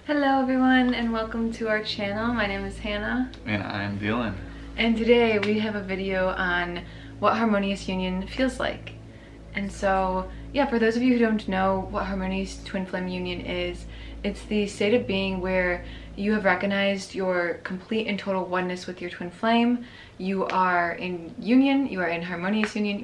Hello everyone and welcome to our channel. My name is Hannah. And I'm Dylan. And today we have a video on what harmonious union feels like. And so, yeah, for those of you who don't know what harmonious twin flame union is, it's the state of being where you have recognized your complete and total oneness with your twin flame. You are in union, you are in harmonious union,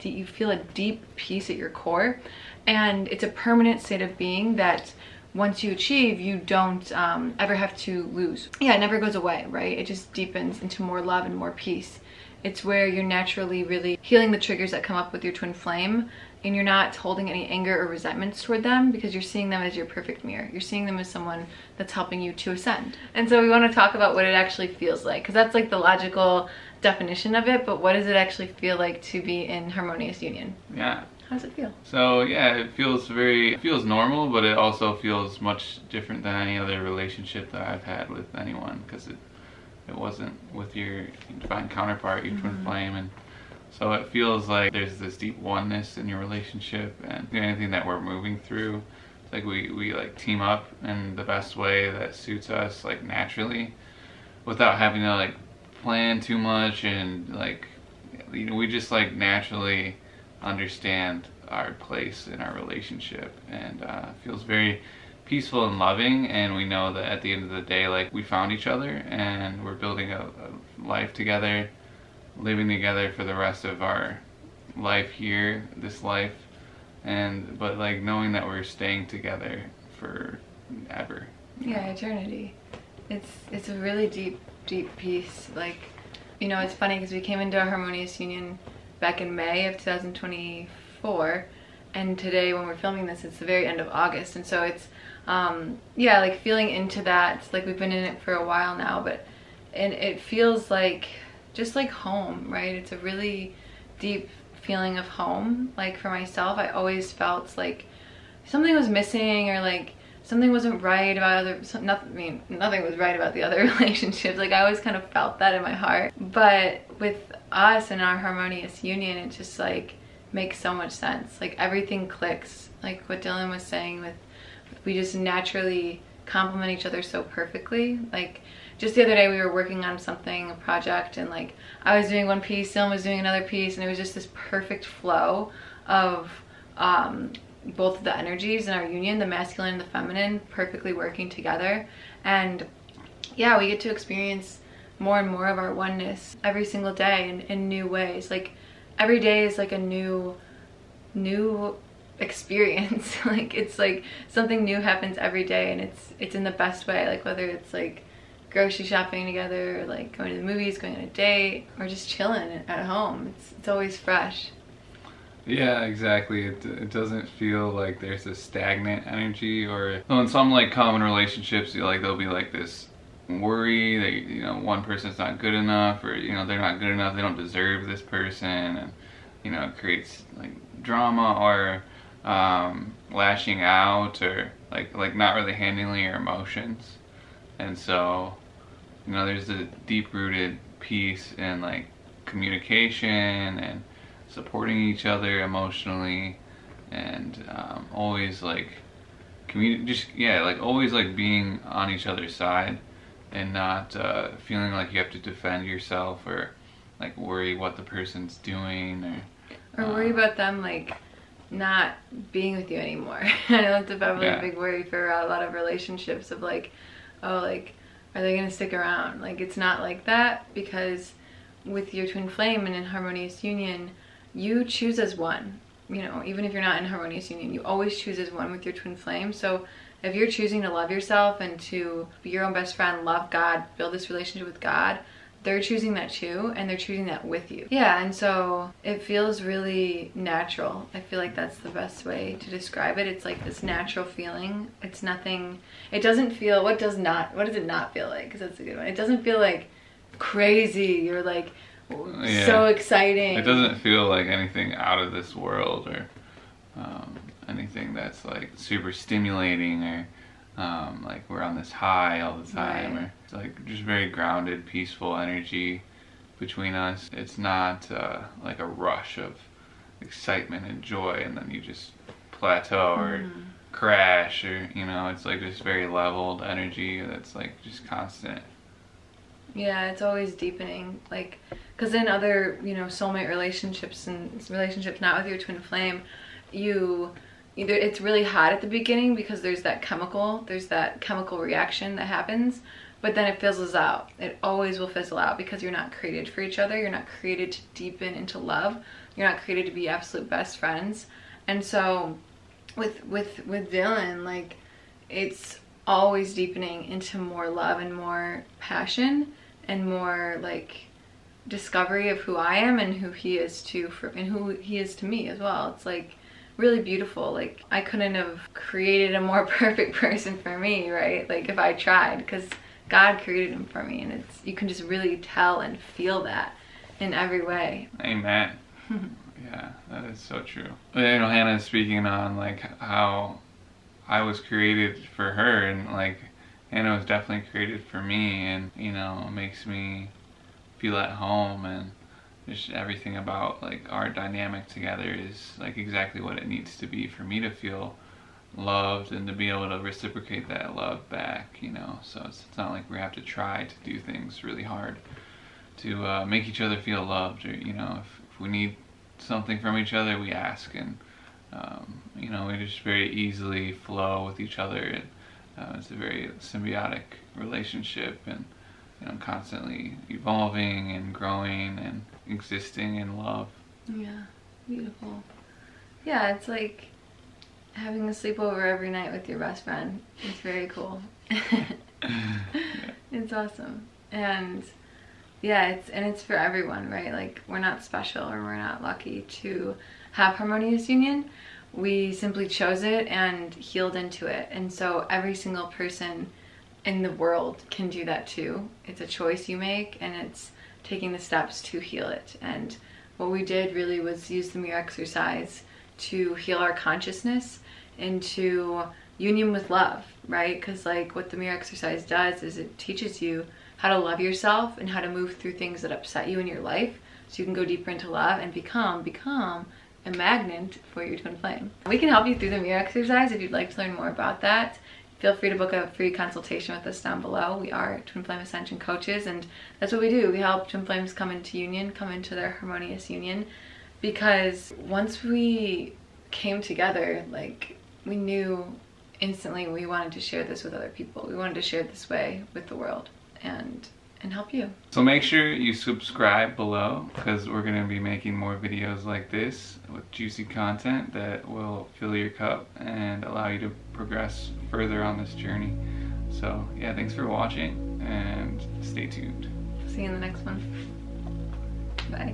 you feel a deep peace at your core. And it's a permanent state of being that once you achieve, you don't ever have to lose. Yeah, it never goes away, right? It just deepens into more love and more peace. It's where you're naturally really healing the triggers that come up with your twin flame, and you're not holding any anger or resentments toward them because you're seeing them as your perfect mirror. You're seeing them as someone that's helping you to ascend. And so we want to talk about what it actually feels like, because that's like the logical definition of it, but what does it actually feel like to be in harmonious union? Yeah. How does it feel? So yeah, it feels normal, but it also feels much different than any other relationship that I've had with anyone, because it wasn't with your divine counterpart, your twin flame, and so it feels like there's this deep oneness in your relationship, and anything that we're moving through, it's like we like team up in the best way that suits us, like naturally, without having to like plan too much, and like, you know, we just like naturally understand our place in our relationship, and feels very peaceful and loving, and we know that at the end of the day, like, we found each other and we're building a life together, living together for the rest of our life here, this life, but like knowing that we're staying together forever. Yeah, eternity. It's a really deep peace. Like, you know, it's funny because we came into a harmonious union back in May of 2024, and today when we're filming this, it's the very end of August, and so it's yeah, like feeling into that. Like, we've been in it for a while now, and it feels like just like home, right? It's a really deep feeling of home. Like, for myself, I always felt like something was missing, or like something wasn't right about nothing was right about the other relationships. Like, I always kind of felt that in my heart. But with us and our harmonious union, it just like makes so much sense. Like, everything clicks. Like what Dylan was saying, we just naturally complement each other so perfectly. Like, just the other day we were working on something, a project, and like I was doing one piece, Dylan was doing another piece, and it was just this perfect flow of both of the energies in our union, the masculine and the feminine, perfectly working together. And yeah, we get to experience more and more of our oneness every single day in new ways. Like, every day is like a new experience. Like, it's like something new happens every day, and it's in the best way. Like, whether it's like grocery shopping together, or like going to the movies, going on a date, or just chilling at home, it's always fresh. Yeah, exactly. It doesn't feel like there's a stagnant energy, or in some like common relationships, there'll be like this worry that, you know, one person's not good enough, or, you know, they're not good enough, they don't deserve this person, and, you know, it creates like drama, or lashing out, or like not really handling your emotions. And so, you know, there's a deep-rooted peace in like communication and supporting each other emotionally, and always like always like being on each other's side, and not feeling like you have to defend yourself, or like worry what the person's doing, or worry about them like not being with you anymore. I know that's probably a big worry for a lot of relationships, of like, oh, like, are they gonna stick around? Like, it's not like that, because with your twin flame and in harmonious union, you choose as one. You know, even if you're not in harmonious union, you always choose as one with your twin flame. So if you're choosing to love yourself and to be your own best friend, love God, build this relationship with God, they're choosing that too, and they're choosing that with you. Yeah, and so it feels really natural. I feel like that's the best way to describe it. It's like this natural feeling. It's nothing, it doesn't feel, what does it not feel like? Because that's a good one. It doesn't feel like crazy or like so exciting. It doesn't feel like anything out of this world, or anything that's like super stimulating, or like we're on this high all the time, or it's like just very grounded, peaceful energy between us. It's not like a rush of excitement and joy, and then you just plateau, or crash, or you know, it's like this very leveled energy that's like just constant. Yeah, it's always deepening, like, because in other, you know, soulmate relationships and relationships not with your twin flame, it's really hot at the beginning because there's that chemical reaction that happens, but then it fizzles out. It always will fizzle out because you're not created for each other. You're not created to deepen into love. You're not created to be absolute best friends. And so with Dylan, like, it's always deepening into more love and more passion and more like discovery of who I am and who he is and who he is to me as well. It's like really beautiful. Like, I couldn't have created a more perfect person for me, right? Like, if I tried, because God created him for me, and you can just really tell and feel that in every way. Amen. Yeah, that is so true. You know, Hannah is speaking on like how I was created for her, and like Hannah was definitely created for me, and you know, it makes me feel at home, and just everything about like our dynamic together is like exactly what it needs to be for me to feel loved and to be able to reciprocate that love back, you know. So it's not like we have to try to do things really hard to make each other feel loved, or you know, if we need something from each other, we ask, and you know, we just very easily flow with each other, and it's a very symbiotic relationship, and you know, constantly evolving and growing and existing in love. Yeah, beautiful. Yeah, it's like having a sleepover every night with your best friend. It's very cool. Yeah. It's awesome. And yeah, it's for everyone, right? Like, we're not special or we're not lucky to have harmonious union. We simply chose it and healed into it. And so every single person in the world can do that too. It's a choice you make, and it's taking the steps to heal it. And what we did really was use the mirror exercise to heal our consciousness into union with love, right? Because like what the mirror exercise does is it teaches you how to love yourself and how to move through things that upset you in your life, so you can go deeper into love and become a magnet for your twin flame. We can help you through the mirror exercise. If you'd like to learn more about that, feel free to book a free consultation with us down below. We are Twin Flame Ascension coaches, and that's what we do. We help twin flames come into union, come into their harmonious union, because once we came together, like, we knew instantly we wanted to share this with other people. We wanted to share this way with the world and help you. So make sure you subscribe below, because we're going to be making more videos like this with juicy content that will fill your cup and allow you to progress further on this journey. So yeah, thanks for watching and stay tuned. See you in the next one. Bye.